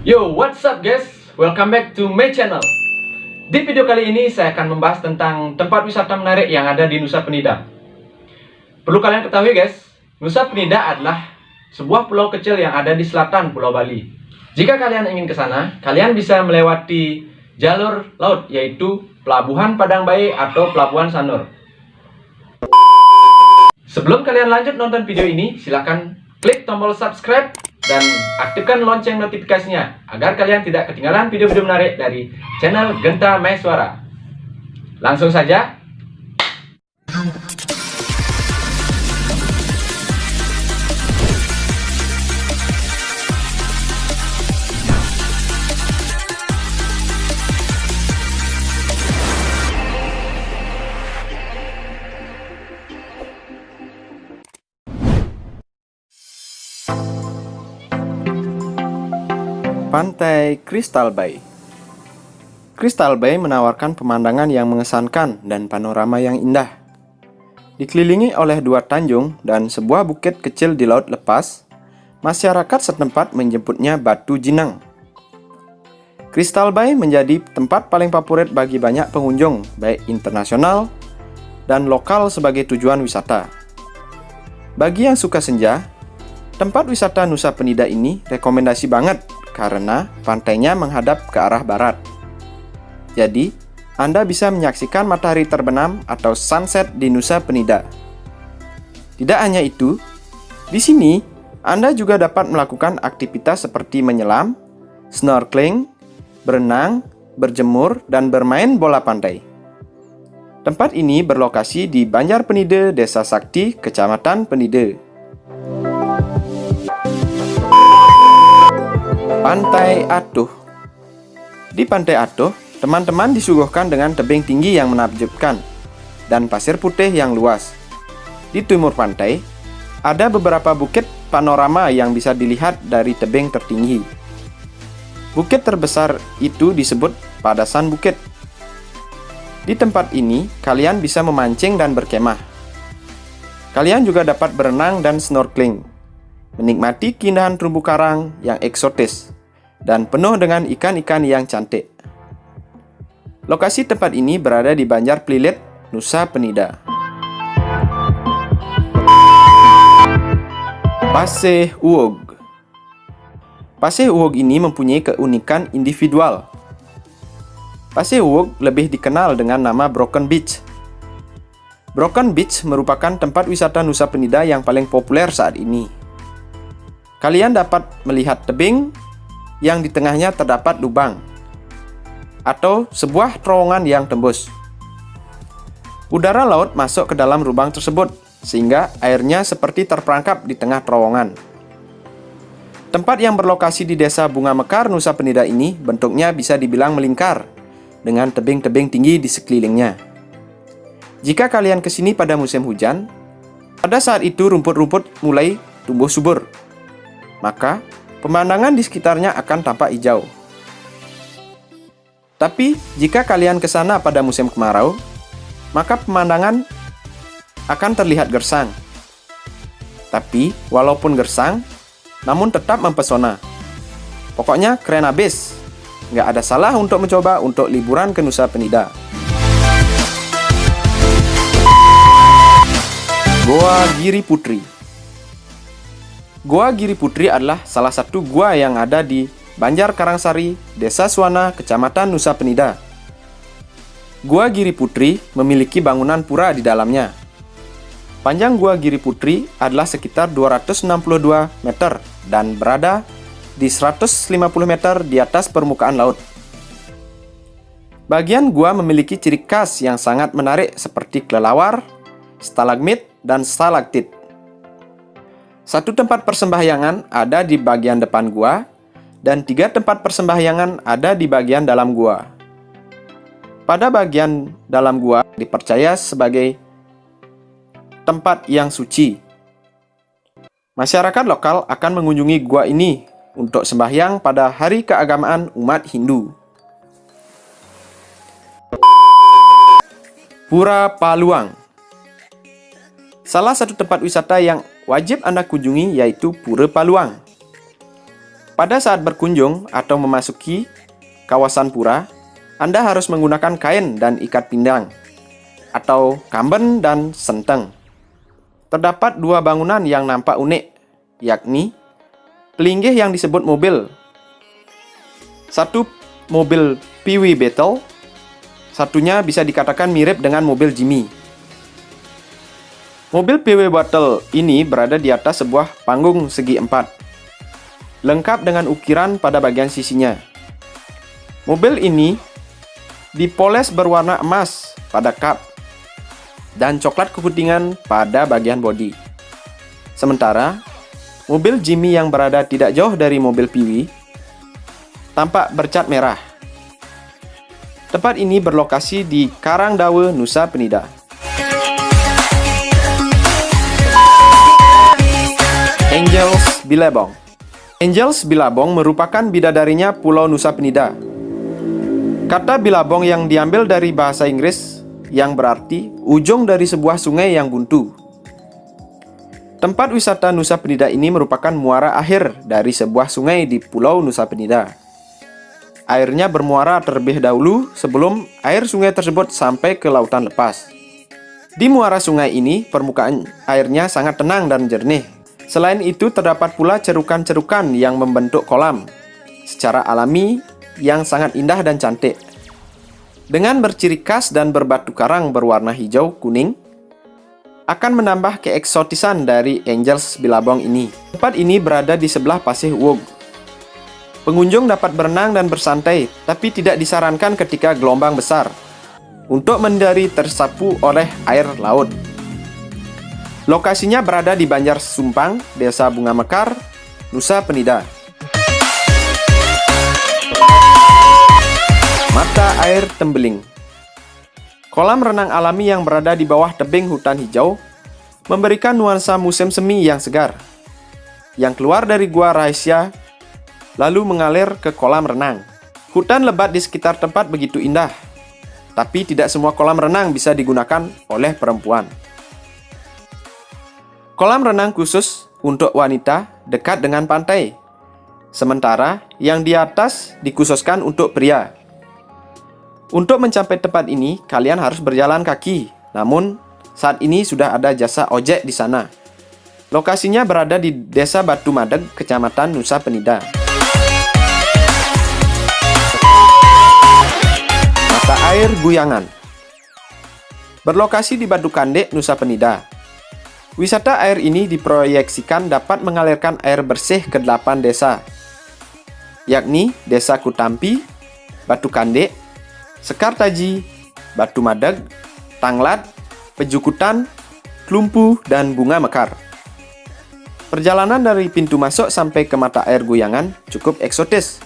Yo, what's up guys? Welcome back to my channel. Di video kali ini saya akan membahas tentang tempat wisata menarik yang ada di Nusa Penida. Perlu kalian ketahui guys, Nusa Penida adalah sebuah pulau kecil yang ada di selatan Pulau Bali. Jika kalian ingin ke sana, kalian bisa melewati jalur laut, yaitu Pelabuhan Padang Bae atau Pelabuhan Sanur. Sebelum kalian lanjut nonton video ini, silakan klik tombol subscribe dan aktifkan lonceng notifikasinya agar kalian tidak ketinggalan video-video menarik dari channel Genta Maeswara. Langsung saja. Pantai Crystal Bay. Crystal Bay menawarkan pemandangan yang mengesankan dan panorama yang indah. Dikelilingi oleh dua tanjung dan sebuah bukit kecil di laut lepas, masyarakat setempat menyebutnya Batu Jinang. Crystal Bay menjadi tempat paling favorit bagi banyak pengunjung, baik internasional dan lokal sebagai tujuan wisata. Bagi yang suka senja, tempat wisata Nusa Penida ini rekomendasi banget karena pantainya menghadap ke arah barat. Jadi, Anda bisa menyaksikan matahari terbenam atau sunset di Nusa Penida. Tidak hanya itu, di sini Anda juga dapat melakukan aktivitas seperti menyelam, snorkeling, berenang, berjemur, dan bermain bola pantai. Tempat ini berlokasi di Banjar Penide, Desa Sakti, Kecamatan Penide. Pantai Atuh. Di Pantai Atuh, teman-teman disuguhkan dengan tebing tinggi yang menakjubkan dan pasir putih yang luas. Di timur pantai, ada beberapa bukit panorama yang bisa dilihat dari tebing tertinggi. Bukit terbesar itu disebut Padasan Bukit. Di tempat ini, kalian bisa memancing dan berkemah. Kalian juga dapat berenang dan snorkeling, menikmati keindahan terumbu karang yang eksotis dan penuh dengan ikan-ikan yang cantik. Lokasi tempat ini berada di Banjar Plilit, Nusa Penida. Paseh Uwog. Paseh Uwog ini mempunyai keunikan individual. Paseh Uwog lebih dikenal dengan nama Broken Beach. Broken Beach merupakan tempat wisata Nusa Penida yang paling populer saat ini. Kalian dapat melihat tebing yang di tengahnya terdapat lubang atau sebuah terowongan yang tembus. Udara laut masuk ke dalam lubang tersebut sehingga airnya seperti terperangkap di tengah terowongan. Tempat yang berlokasi di Desa Bunga Mekar, Nusa Penida ini bentuknya bisa dibilang melingkar dengan tebing-tebing tinggi di sekelilingnya. Jika kalian ke sini pada musim hujan, pada saat itu rumput-rumput mulai tumbuh subur. Maka, pemandangan di sekitarnya akan tampak hijau. Tapi, jika kalian ke sana pada musim kemarau, maka pemandangan akan terlihat gersang. Tapi, walaupun gersang, namun tetap mempesona. Pokoknya keren abis. Nggak ada salah untuk mencoba untuk liburan ke Nusa Penida. Goa Giri Putri. Goa Giri Putri adalah salah satu gua yang ada di Banjar Karangsari, Desa Suwana, Kecamatan Nusa Penida. Gua Giri Putri memiliki bangunan pura di dalamnya. Panjang Gua Giri Putri adalah sekitar 262 meter dan berada di 150 meter di atas permukaan laut. Bagian gua memiliki ciri khas yang sangat menarik seperti kelelawar, stalagmit, dan stalaktit. Satu tempat persembahyangan ada di bagian depan gua, dan 3 tempat persembahyangan ada di bagian dalam gua. Pada bagian dalam gua dipercaya sebagai tempat yang suci. Masyarakat lokal akan mengunjungi gua ini untuk sembahyang pada hari keagamaan umat Hindu. Pura Paluang. Salah satu tempat wisata yang wajib Anda kunjungi yaitu Pura Paluang. Pada saat berkunjung atau memasuki kawasan pura, Anda harus menggunakan kain dan ikat pinggang, atau kamben dan senteng. Terdapat dua bangunan yang nampak unik, yakni pelinggih yang disebut mobil. Satu mobil Pee-wee Battle, satunya bisa dikatakan mirip dengan mobil Jimmy. Mobil Pee-wee Battle ini berada di atas sebuah panggung segi empat, lengkap dengan ukiran pada bagian sisinya. Mobil ini dipoles berwarna emas pada kap dan coklat keputihan pada bagian bodi. Sementara, mobil Jimmy yang berada tidak jauh dari mobil Pee-wee tampak bercat merah. Tempat ini berlokasi di Karangdawe, Nusa Penida. Angels Billabong. Angels Billabong merupakan bidadarinya Pulau Nusa Penida. Kata Billabong yang diambil dari bahasa Inggris yang berarti ujung dari sebuah sungai yang buntu. Tempat wisata Nusa Penida ini merupakan muara akhir dari sebuah sungai di Pulau Nusa Penida. Airnya bermuara terlebih dahulu sebelum air sungai tersebut sampai ke lautan lepas. Di muara sungai ini, permukaan airnya sangat tenang dan jernih. Selain itu, terdapat pula cerukan-cerukan yang membentuk kolam secara alami yang sangat indah dan cantik. Dengan berciri khas dan berbatu karang berwarna hijau kuning, akan menambah keeksotisan dari Angels Billabong ini. Tempat ini berada di sebelah Pasir Wog. Pengunjung dapat berenang dan bersantai, tapi tidak disarankan ketika gelombang besar, untuk menghindari tersapu oleh air laut. Lokasinya berada di Banjar Sumpang, Desa Bunga Mekar, Nusa Penida. Mata air Tembeling. Kolam renang alami yang berada di bawah tebing hutan hijau memberikan nuansa musim semi yang segar, yang keluar dari gua rahasia lalu mengalir ke kolam renang. Hutan lebat di sekitar tempat begitu indah, tapi tidak semua kolam renang bisa digunakan oleh perempuan. Kolam renang khusus untuk wanita dekat dengan pantai, sementara yang di atas dikhususkan untuk pria. Untuk mencapai tempat ini, kalian harus berjalan kaki. Namun, saat ini sudah ada jasa ojek di sana. Lokasinya berada di Desa Batu Madeg, Kecamatan Nusa Penida. Mata air Guyangan. Berlokasi di Batu Kandek, Nusa Penida. Wisata air ini diproyeksikan dapat mengalirkan air bersih ke 8 desa, yakni Desa Kutampi, Batu Kandek, Sekartaji, Batu Madeg, Tanglat, Pejukutan, Klumpu, dan Bunga Mekar. Perjalanan dari pintu masuk sampai ke mata air Guyangan cukup eksotis,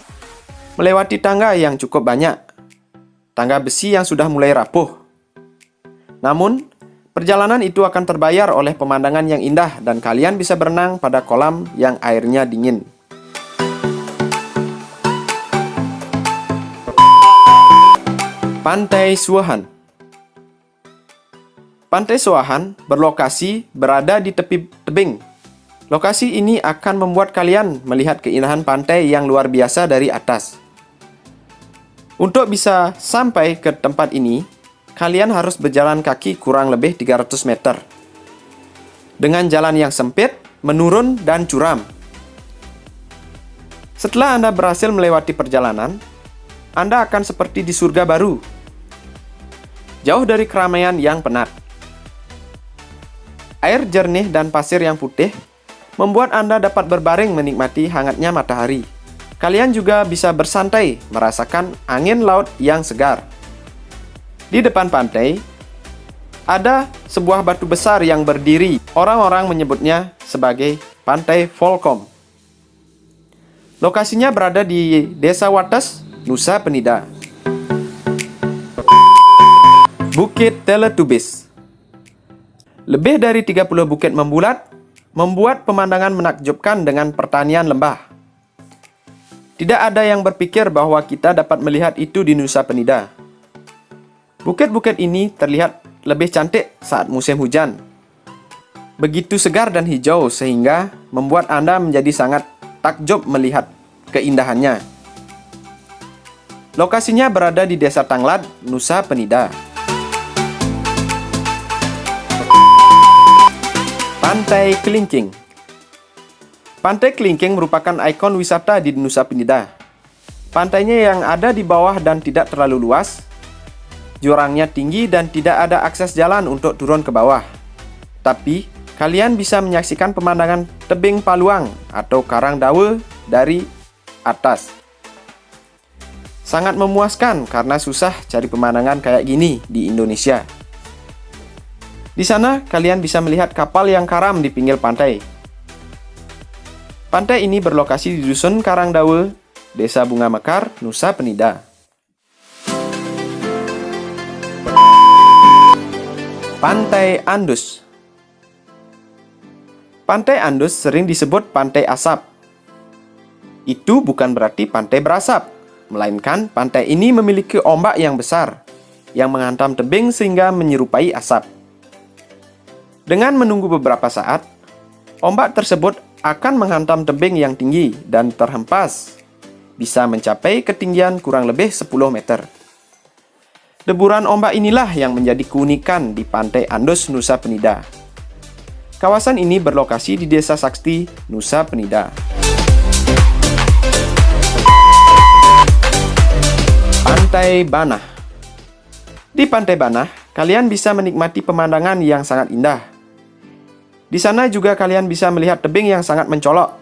melewati tangga yang cukup banyak, tangga besi yang sudah mulai rapuh. Namun, perjalanan itu akan terbayar oleh pemandangan yang indah dan kalian bisa berenang pada kolam yang airnya dingin. Pantai Suahan. Pantai Suahan berlokasi berada di tepi tebing. Lokasi ini akan membuat kalian melihat keindahan pantai yang luar biasa dari atas. Untuk bisa sampai ke tempat ini, kalian harus berjalan kaki kurang lebih 300 meter. Dengan jalan yang sempit, menurun, dan curam. Setelah Anda berhasil melewati perjalanan, Anda akan seperti di surga baru. Jauh dari keramaian yang penat. Air jernih dan pasir yang putih membuat Anda dapat berbaring menikmati hangatnya matahari. Kalian juga bisa bersantai, merasakan angin laut yang segar. Di depan pantai, ada sebuah batu besar yang berdiri. Orang-orang menyebutnya sebagai Pantai Volkom. Lokasinya berada di Desa Wates, Nusa Penida. Bukit Teletubbies. Lebih dari 30 bukit membulat, membuat pemandangan menakjubkan dengan pertanian lembah. Tidak ada yang berpikir bahwa kita dapat melihat itu di Nusa Penida. Bukit-bukit ini terlihat lebih cantik saat musim hujan. Begitu segar dan hijau sehingga membuat Anda menjadi sangat takjub melihat keindahannya. Lokasinya berada di Desa Tanglad, Nusa Penida. Pantai Kelingking. Pantai Kelingking merupakan ikon wisata di Nusa Penida. Pantainya yang ada di bawah dan tidak terlalu luas, jurangnya tinggi dan tidak ada akses jalan untuk turun ke bawah. Tapi, kalian bisa menyaksikan pemandangan tebing paluang atau karang dawa dari atas. Sangat memuaskan karena susah cari pemandangan kayak gini di Indonesia. Di sana, kalian bisa melihat kapal yang karam di pinggir pantai. Pantai ini berlokasi di Dusun Karangdawa, Desa Bunga Mekar, Nusa Penida. Pantai Andus. Pantai Andus sering disebut pantai asap. Itu bukan berarti pantai berasap, melainkan pantai ini memiliki ombak yang besar, yang menghantam tebing sehingga menyerupai asap. Dengan menunggu beberapa saat, ombak tersebut akan menghantam tebing yang tinggi dan terhempas, bisa mencapai ketinggian kurang lebih 10 meter. Deburan ombak inilah yang menjadi keunikan di Pantai Andus, Nusa Penida. Kawasan ini berlokasi di Desa Sakti, Nusa Penida. Pantai Banah. Di Pantai Banah, kalian bisa menikmati pemandangan yang sangat indah. Di sana juga kalian bisa melihat tebing yang sangat mencolok,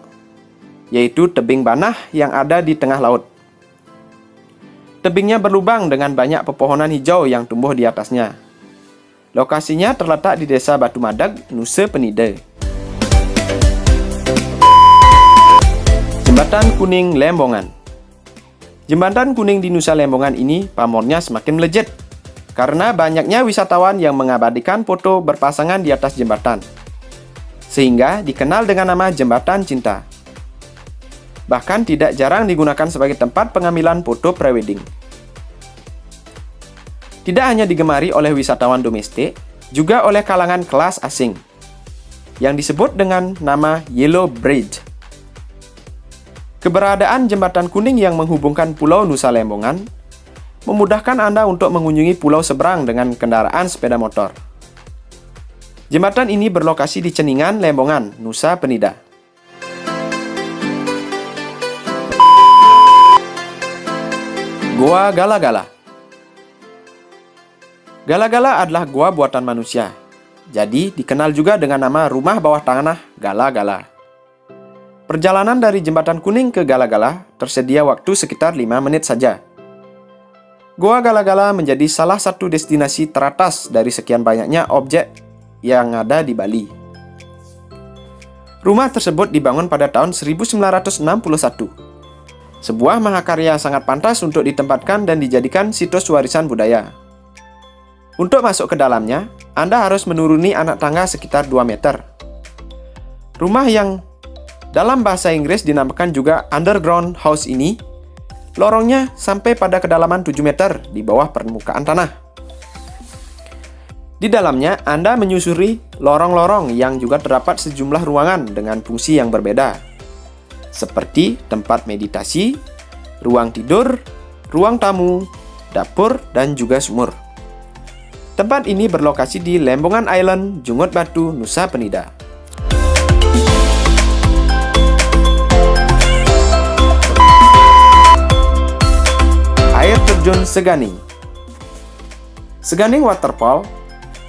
yaitu tebing Banah yang ada di tengah laut. Tebingnya berlubang dengan banyak pepohonan hijau yang tumbuh di atasnya. Lokasinya terletak di Desa Batu Madag, Nusa Penida. Jembatan Kuning Lembongan. Jembatan kuning di Nusa Lembongan ini pamornya semakin melejit karena banyaknya wisatawan yang mengabadikan foto berpasangan di atas jembatan, sehingga dikenal dengan nama Jembatan Cinta. Bahkan tidak jarang digunakan sebagai tempat pengambilan foto prewedding. Tidak hanya digemari oleh wisatawan domestik, juga oleh kalangan kelas asing, yang disebut dengan nama Yellow Bridge. Keberadaan jembatan kuning yang menghubungkan Pulau Nusa Lembongan memudahkan Anda untuk mengunjungi pulau seberang dengan kendaraan sepeda motor. Jembatan ini berlokasi di Ceningan, Lembongan, Nusa Penida. Goa Gala-Gala. Gala-Gala adalah goa buatan manusia, jadi dikenal juga dengan nama rumah bawah tanah Gala-Gala. Perjalanan dari Jembatan Kuning ke Gala-Gala tersedia waktu sekitar 5 menit saja. Goa Gala-Gala menjadi salah satu destinasi teratas dari sekian banyaknya objek yang ada di Bali. Rumah tersebut dibangun pada tahun 1961. Sebuah mahakarya sangat pantas untuk ditempatkan dan dijadikan situs warisan budaya. Untuk masuk ke dalamnya, Anda harus menuruni anak tangga sekitar 2 meter. Rumah yang dalam bahasa Inggris dinamakan juga underground house ini, lorongnya sampai pada kedalaman 7 meter di bawah permukaan tanah. Di dalamnya, Anda menyusuri lorong-lorong yang juga terdapat sejumlah ruangan dengan fungsi yang berbeda, seperti tempat meditasi, ruang tidur, ruang tamu, dapur, dan juga sumur. Tempat ini berlokasi di Lembongan Island, Jungut Batu, Nusa Penida. Air terjun Seganing. Seganing Waterfall,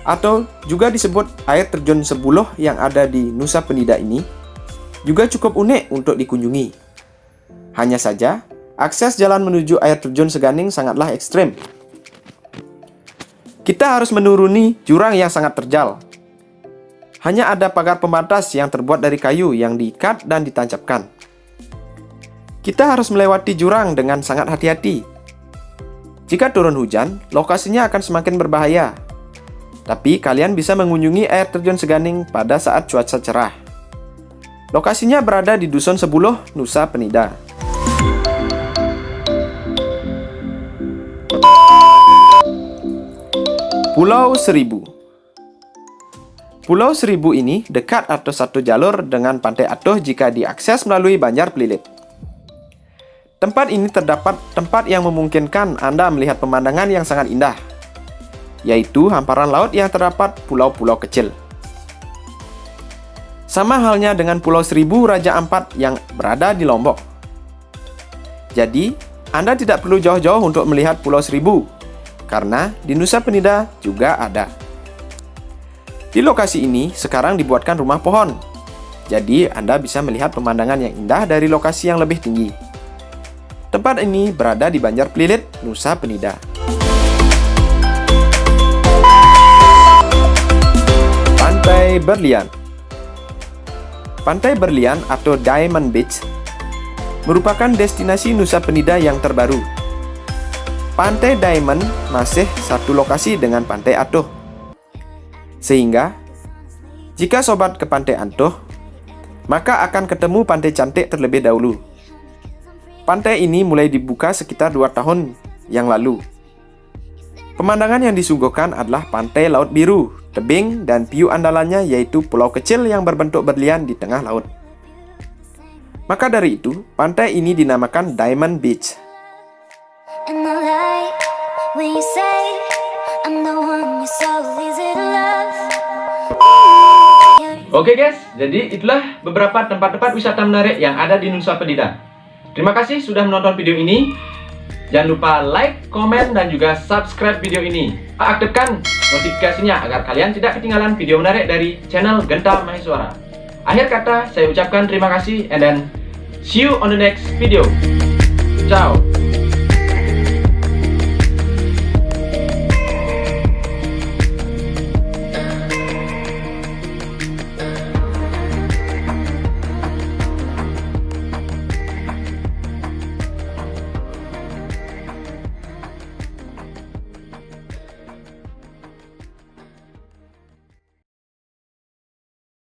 atau juga disebut air terjun Sebuluh yang ada di Nusa Penida ini, juga cukup unik untuk dikunjungi. Hanya saja, akses jalan menuju air terjun Seganing sangatlah ekstrem. Kita harus menuruni jurang yang sangat terjal. Hanya ada pagar pembatas yang terbuat dari kayu yang diikat dan ditancapkan. Kita harus melewati jurang dengan sangat hati-hati. Jika turun hujan, lokasinya akan semakin berbahaya. Tapi kalian bisa mengunjungi air terjun Seganing pada saat cuaca cerah. Lokasinya berada di Dusun Sebuluh, Nusa Penida. Pulau Seribu. Pulau Seribu ini dekat atau satu jalur dengan Pantai Atuh jika diakses melalui Banjar Pelilit. Tempat ini terdapat tempat yang memungkinkan Anda melihat pemandangan yang sangat indah, yaitu hamparan laut yang terdapat pulau-pulau kecil. Sama halnya dengan Pulau Seribu Raja Ampat yang berada di Lombok. Jadi, Anda tidak perlu jauh-jauh untuk melihat Pulau Seribu, karena di Nusa Penida juga ada. Di lokasi ini sekarang dibuatkan rumah pohon, jadi Anda bisa melihat pemandangan yang indah dari lokasi yang lebih tinggi. Tempat ini berada di Banjar Pelilit, Nusa Penida. Pantai Berlian. Pantai Berlian atau Diamond Beach merupakan destinasi Nusa Penida yang terbaru. Pantai Diamond masih satu lokasi dengan Pantai Atuh. Sehingga, jika sobat ke Pantai Atuh, maka akan ketemu Pantai Cantik terlebih dahulu. Pantai ini mulai dibuka sekitar 2 tahun yang lalu. Pemandangan yang disuguhkan adalah pantai laut biru, tebing, dan view andalannya yaitu pulau kecil yang berbentuk berlian di tengah laut. Maka dari itu, pantai ini dinamakan Diamond Beach. Oke guys, jadi itulah beberapa tempat-tempat wisata menarik yang ada di Nusa Penida. Terima kasih sudah menonton video ini. Jangan lupa like, komen, dan juga subscribe video ini. Aktifkan notifikasinya agar kalian tidak ketinggalan video menarik dari channel Genta Maheswara. Akhir kata, saya ucapkan terima kasih and then see you on the next video. Ciao.